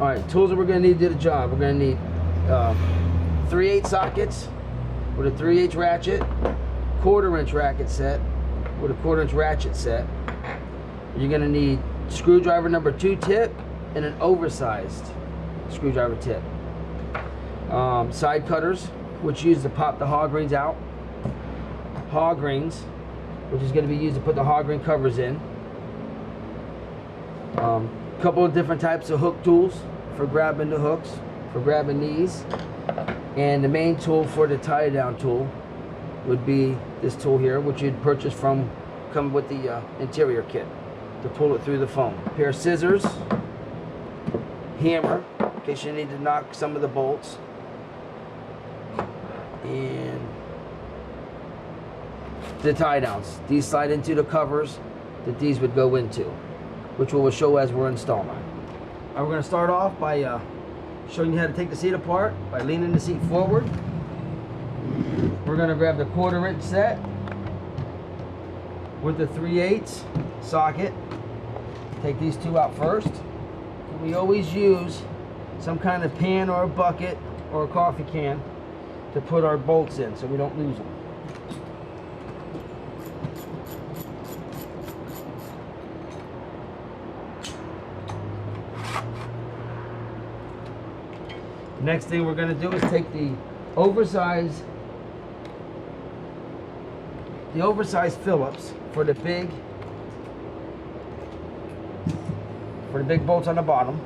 Alright, tools that we're going to need to do the job. We're going to need 3/8 sockets with a 3/8 ratchet, 1/4" ratchet set with a 1/4" ratchet set. You're going to need screwdriver number 2 tip and an oversized screwdriver tip. Side cutters, which use to pop the hog rings out. Hog rings, which is going to be used to put the hog ring covers in. Couple of different types of hook tools for grabbing the hooks, for grabbing these. And the main tool for the tie down tool would be this tool here, which you'd purchase from, come with the interior kit to pull it through the foam. A pair of scissors, hammer, in case you need to knock some of the bolts, and the tie downs. These slide into the covers that these would go into, which we will show as we're installing. We're going to start off by showing you how to take the seat apart by leaning the seat forward. We're going to grab the 1/4" set with the 3/8 socket. Take these two out first. We always use some kind of pan or a bucket or a coffee can to put our bolts in so we don't lose them. The next thing we're going to do is take the oversized Phillips for the big bolts on the bottom,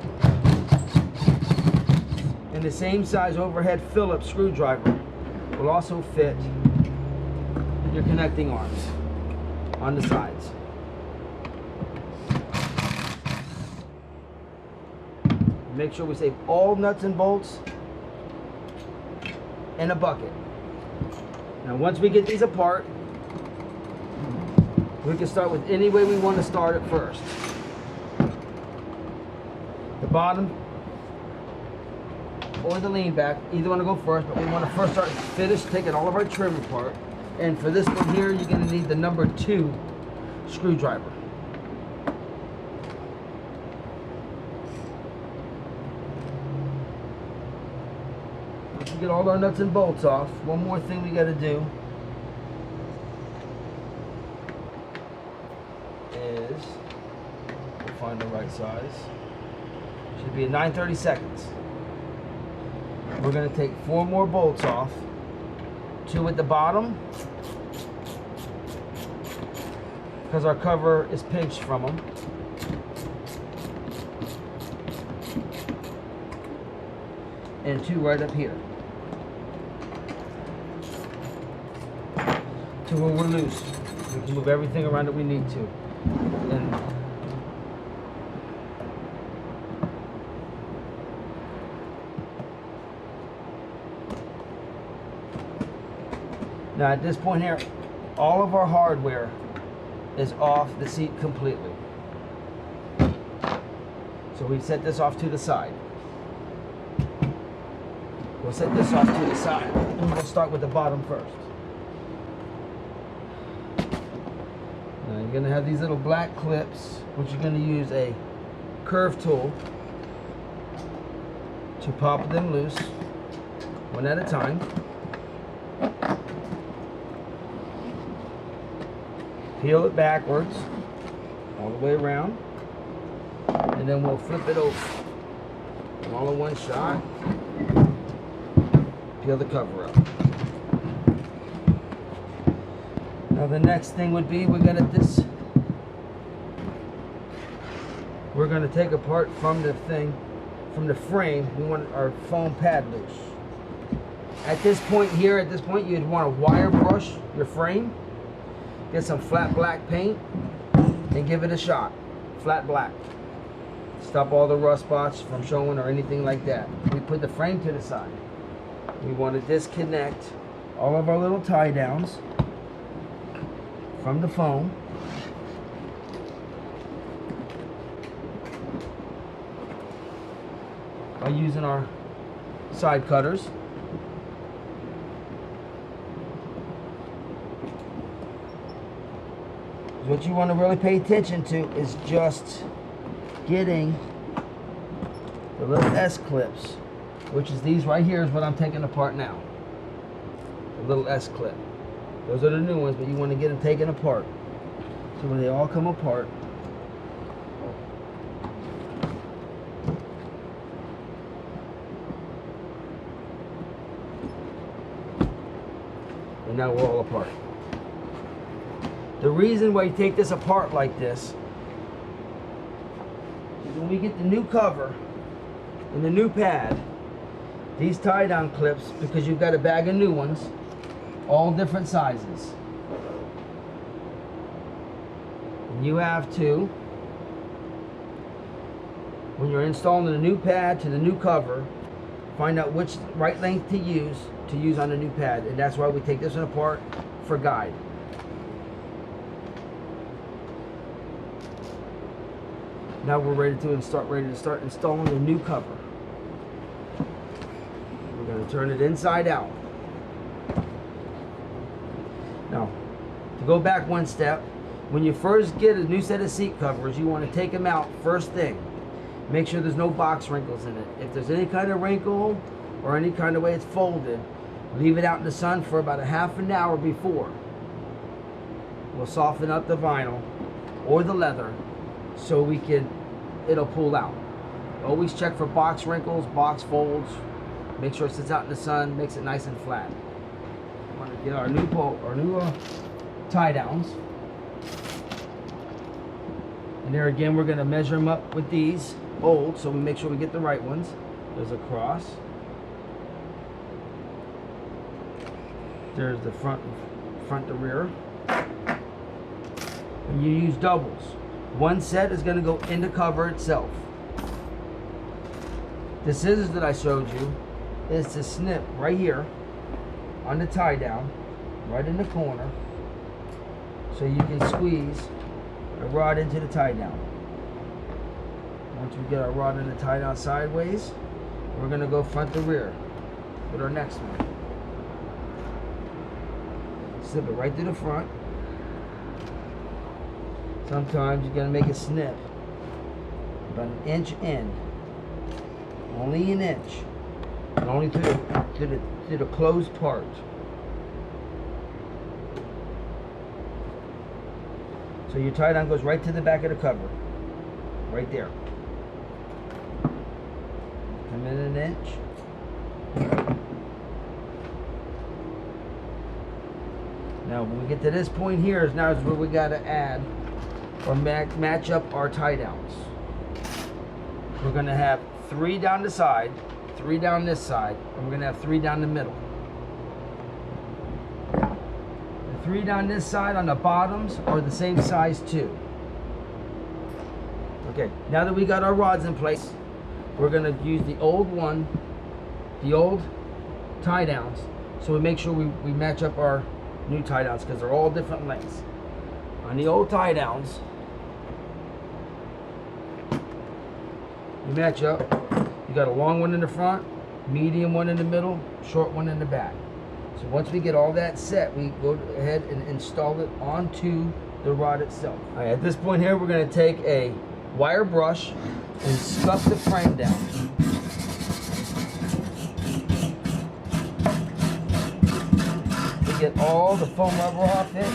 and the same size overhead Phillips screwdriver will also fit your connecting arms on the sides. Make sure we save all nuts and bolts in a bucket. Now once we get these apart, we can start with any way we want to start at first. The bottom or the lean back, either want to go first, but we want to first finish taking all of our trim apart. And for this one here, you're going to need the number 2 screwdriver. Once we get all our nuts and bolts off, one more thing we got to do is find the right size. Should be a 9/32. We're going to take 4 more bolts off, 2 at the bottom because our cover is pinched from them, and 2 right up here to where we're loose. We can move everything around that we need to. And now at this point here, all of our hardware is off the seat completely. So we set this off to the side. We'll set this off to the side, and we'll start with the bottom first. Now you're going to have these little black clips, which you're going to use a curve tool to pop them loose, one at a time. Peel it backwards, all the way around, and then we'll flip it over. All in one shot. Peel the cover up. Now the next thing would be we're gonna take apart from the frame. We want our foam pad loose. At this point, you'd want to wire brush your frame. Get some flat black paint and give it a shot. Flat black. Stop all the rust spots from showing or anything like that. We put the frame to the side. We want to disconnect all of our little tie downs from the foam. By using our side cutters. What you want to really pay attention to is just getting the little S clips, which is these right here is what I'm taking apart now. The little S clip. Those are the new ones, but you want to get them taken apart. So when they all come apart, and now we're all apart. The reason why you take this apart like this is when we get the new cover and the new pad, these tie down clips, because you've got a bag of new ones, all different sizes. And you have to, when you're installing the new pad to the new cover, find out which right length to use on the new pad. And that's why we take this one apart for guide. Now we're ready to start installing the new cover. We're going to turn it inside out. Now, to go back one step, when you first get a new set of seat covers, you want to take them out first thing. Make sure there's no box wrinkles in it. If there's any kind of wrinkle or any kind of way it's folded, leave it out in the sun for about a half an hour before. We'll soften up the vinyl or the leather so it'll pull out. Always check for box wrinkles, box folds. Make sure it sits out in the sun, makes it nice and flat. I'm going to get our new tie downs. And there again, we're going to measure them up with these old, so we make sure we get the right ones. There's a cross. There's the front to rear. And you use doubles. One set is going to go in the cover itself. The scissors that I showed you is to snip right here on the tie down, right in the corner, so you can squeeze a rod into the tie down. Once we get our rod in the tie down sideways, we're going to go front to rear with our next one. Slip it right to the front. Sometimes you're going to make a snip about an inch in, only an inch, and only to the closed part. So your tie down goes right to the back of the cover, right there. Come in an inch. Now when we get to this point here, now is where we got to add or match up our tie downs. We're going to have 3 down the side, 3 down this side, and we're going to have 3 down the middle. The 3 down this side on the bottoms are the same size too. Okay, now that we got our rods in place, we're going to use the old one, the old tie downs, so we make sure we match up our new tie downs because they're all different lengths. On the old tie downs, you match up. You got a long one in the front, medium one in the middle, short one in the back. So once we get all that set, we go ahead and install it onto the rod itself. All right, at this point here, we're going to take a wire brush and scuff the frame down. To get all the foam rubber off it,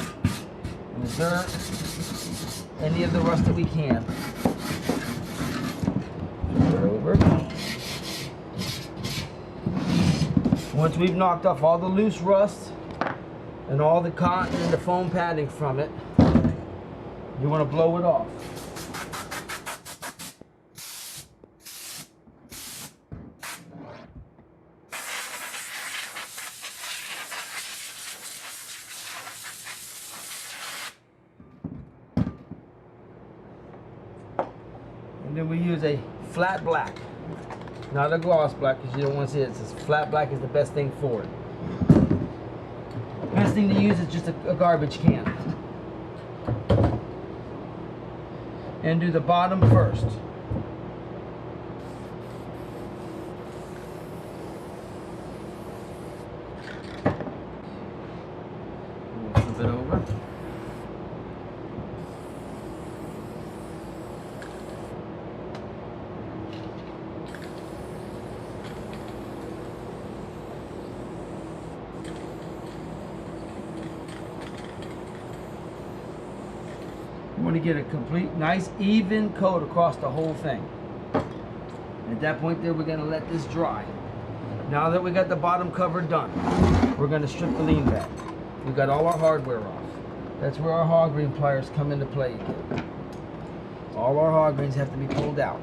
and the dirt, any of the rust that we can. Over. Once we've knocked off all the loose rust and all the cotton and the foam padding from it, you want to blow it off. And then we use a flat black, not a gloss black, because you don't want to see it. It's flat black is the best thing for it. Best thing to use is just a garbage can. And do the bottom first. We'll flip it over. want to get a complete, nice, even coat across the whole thing. And at that point there, we're going to let this dry. Now that we got the bottom cover done, we're going to strip the lean back. We got all our hardware off. That's where our hog green pliers come into play again. All our hog greens have to be pulled out.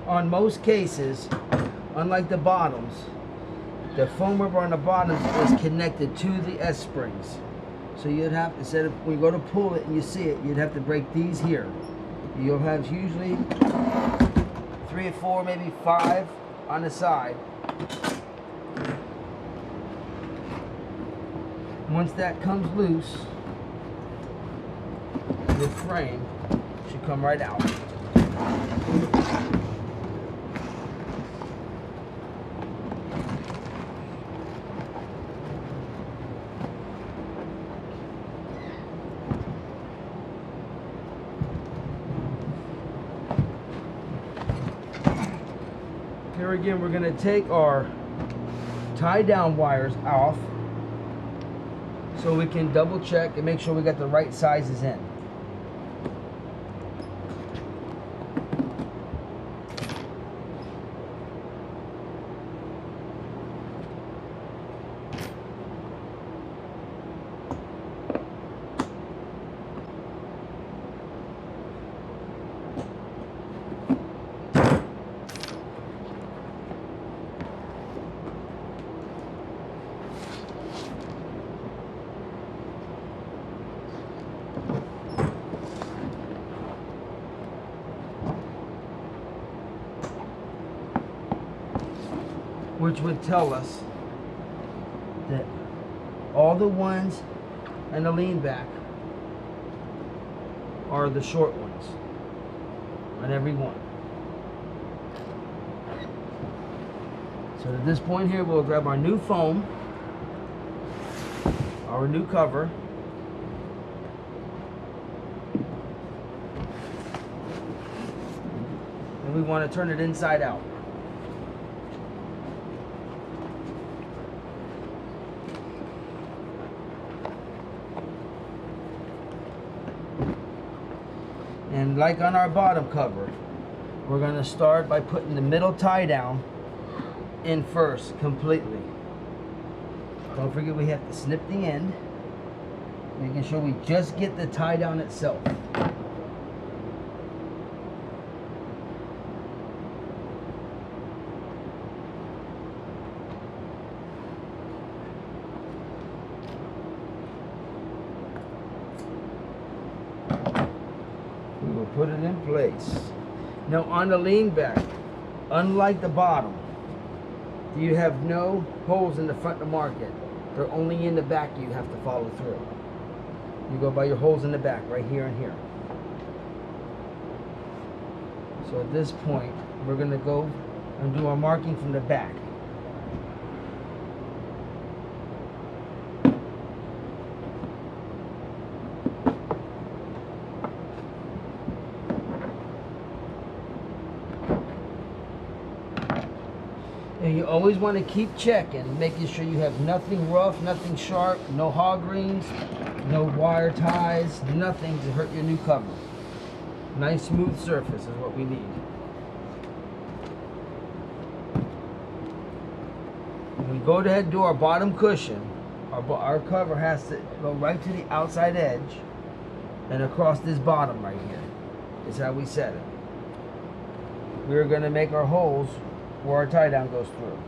On most cases, unlike the bottoms, the foam rubber on the bottoms is connected to the S-springs. So you'd have, instead of, when you go to pull it and you see it, you'd have to break these here. You'll have usually 3 or 4, maybe 5 on the side. Once that comes loose, the frame should come right out. Here again, we're going to take our tie down wires off so we can double check and make sure we got the right sizes in. Which would tell us that all the ones and the lean back are the short ones on every one. So at this point here, we'll grab our new foam, our new cover, and we want to turn it inside out. And like on our bottom cover, we're going to start by putting the middle tie down in first completely. Don't forget we have to snip the end, making sure we just get the tie down itself. Put it in place. Now on the lean back, unlike the bottom, you have no holes in the front to mark it. They're only in the back you have to follow through. You go by your holes in the back, right here and here. So at this point, we're going to go and do our marking from the back. And you always want to keep checking, making sure you have nothing rough, nothing sharp, no hog rings, no wire ties, nothing to hurt your new cover. Nice smooth surface is what we need. When we go ahead and do our bottom cushion, our cover has to go right to the outside edge and across this bottom right here. Is how we set it. We're going to make our holes where our tie down goes through.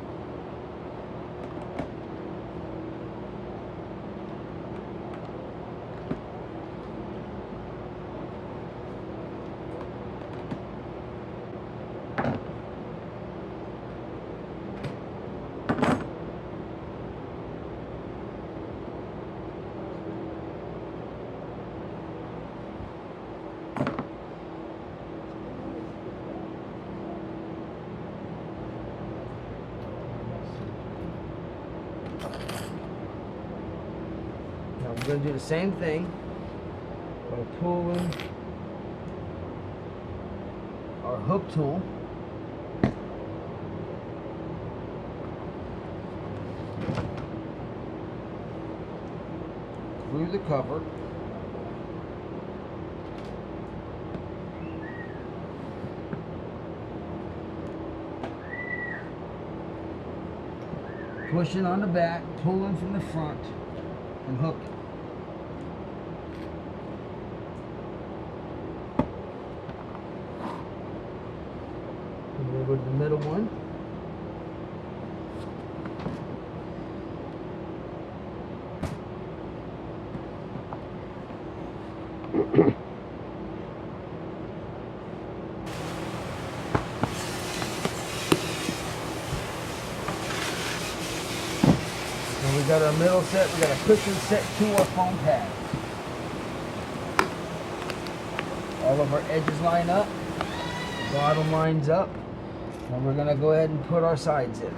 We're going to do the same thing by pulling our hook tool the cover. Pushing on the back, pulling from the front, and hook it. And we'll go to the middle one. And we got our middle set, we got a cushion set to our foam pad. All of our edges line up, the bottom lines up, and we're gonna go ahead and put our sides in.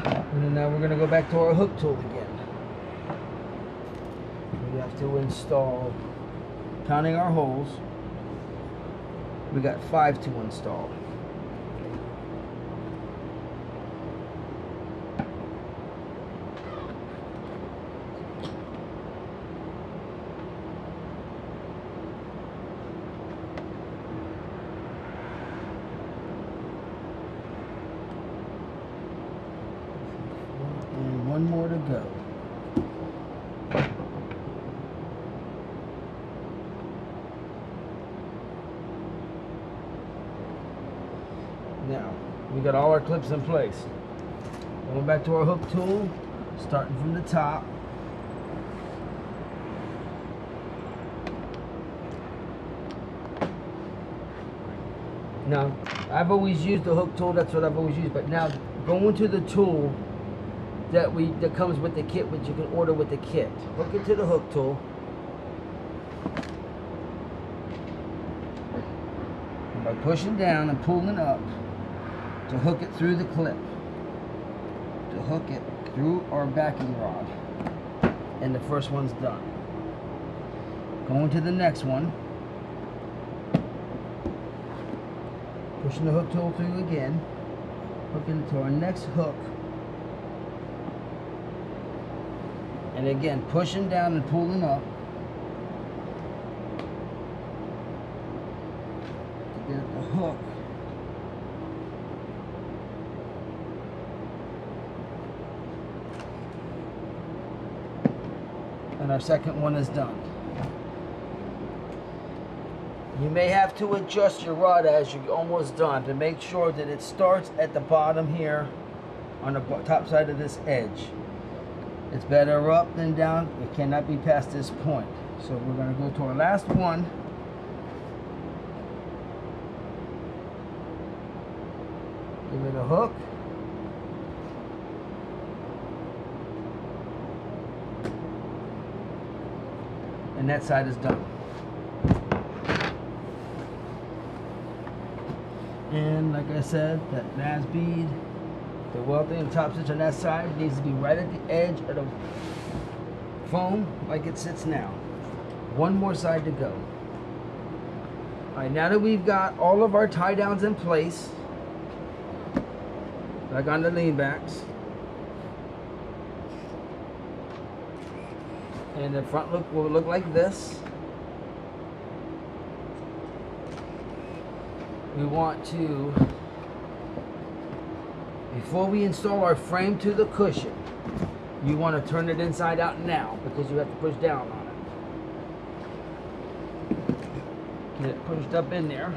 And then now we're gonna go back to our hook tool again. We have to install, counting our holes, we got 5 to install. And one more to go. Now, we got all our clips in place. Going back to our hook tool, starting from the top. Now, I've always used the hook tool, that's what I've always used, but now going to the tool that comes with the kit, which you can order with the kit. Hook it to the hook tool. And by pushing down and pulling up, to hook it through the clip, to hook it through our backing rod, and the first one's done. Going to the next one, pushing the hook tool through again, hooking it to our next hook, and again pushing down and pulling up to get the hook and our second one is done. You may have to adjust your rod as you're almost done to make sure that it starts at the bottom here on the top side of this edge. It's better up than down. It cannot be past this point. So we're going to go to our last one. Give it a hook. And that side is done. And like I said, that last bead, the welting and top stitch on that side needs to be right at the edge of the foam like it sits now. One more side to go. Alright, now that we've got all of our tie downs in place, like on the lean backs, and the front look will look like this. We want to, before we install our frame to the cushion, you want to turn it inside out now because you have to push down on it. Get it pushed up in there.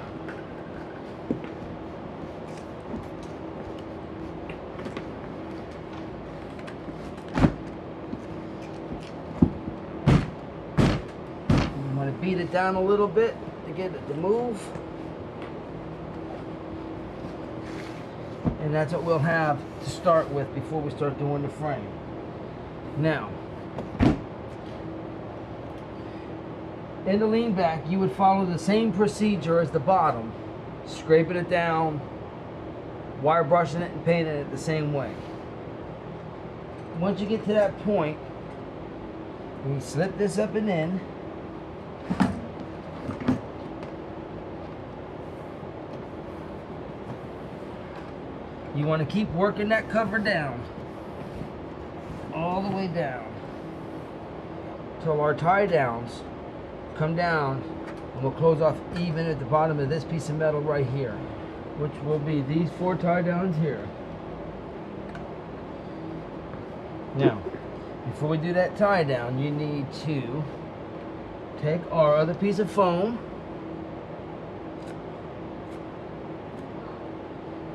You want to beat it down a little bit to get it to move. And that's what we'll have to start with before we start doing the frame. Now, in the lean back, you would follow the same procedure as the bottom, scraping it down, wire brushing it, and painting it the same way. Once you get to that point, we slip this up and in. You want to keep working that cover down. All the way down. Till our tie downs come down, and we'll close off even at the bottom of this piece of metal right here, which will be these 4 tie downs here. Now, before we do that tie down, you need to take our other piece of foam,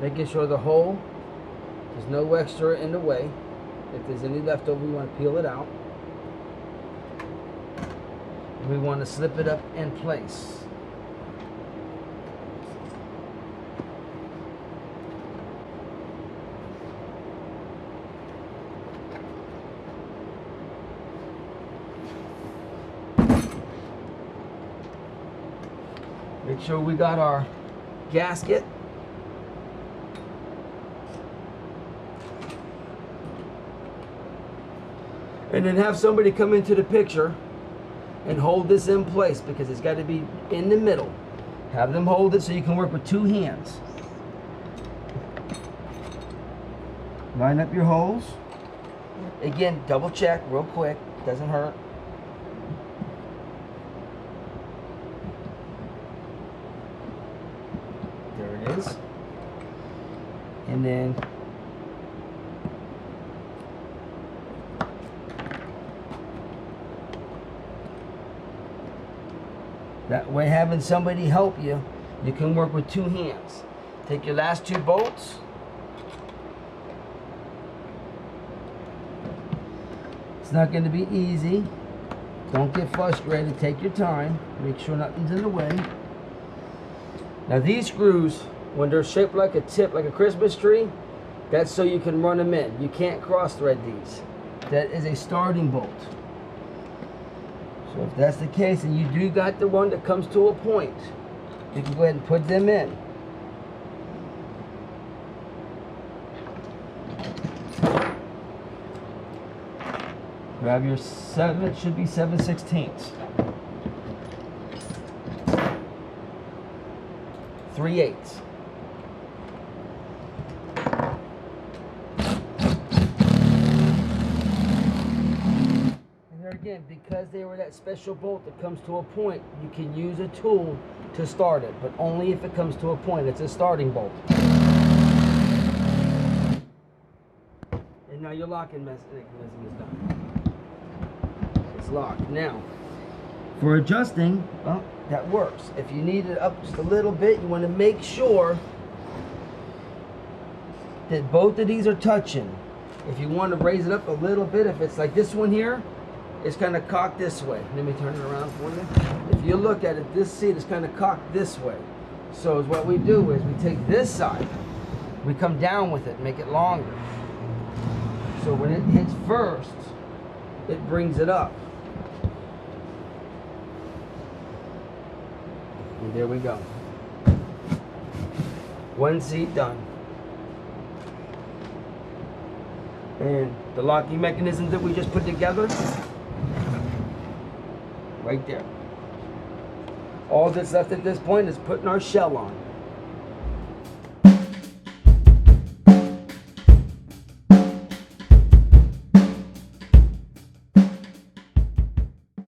making sure the hole, there's no extra in the way. If there's any left over, we want to peel it out. We want to slip it up in place. Make sure we got our gasket. And then have somebody come into the picture and hold this in place, because it's got to be in the middle. Have them hold it so you can work with 2 hands. Line up your holes. Again, double check real quick, doesn't hurt. There it is. And then that way, having somebody help you, you can work with 2 hands. Take your last 2 bolts. It's not going to be easy. Don't get frustrated. Take your time. Make sure nothing's in the way. Now these screws, when they're shaped like a tip, like a Christmas tree, that's so you can run them in. You can't cross thread these. That is a starting bolt. So if that's the case, and you do got the one that comes to a point, you can go ahead and put them in. Grab your 7, it should be 7/16. 3/8. Again, because they were that special bolt that comes to a point, you can use a tool to start it, but only if it comes to a point. It's a starting bolt. And now your locking mechanism is done. It's locked. Now, for adjusting, well, that works. If you need it up just a little bit, you want to make sure that both of these are touching. If you want to raise it up a little bit, if it's like this one here, it's kind of cocked this way. Let me turn it around for you. If you look at it, this seat is kind of cocked this way. So what we do is we take this side, we come down with it, make it longer. So when it hits first, it brings it up. And there we go. One seat done. And the locking mechanism that we just put together, right there. All that's left at this point is putting our shell on.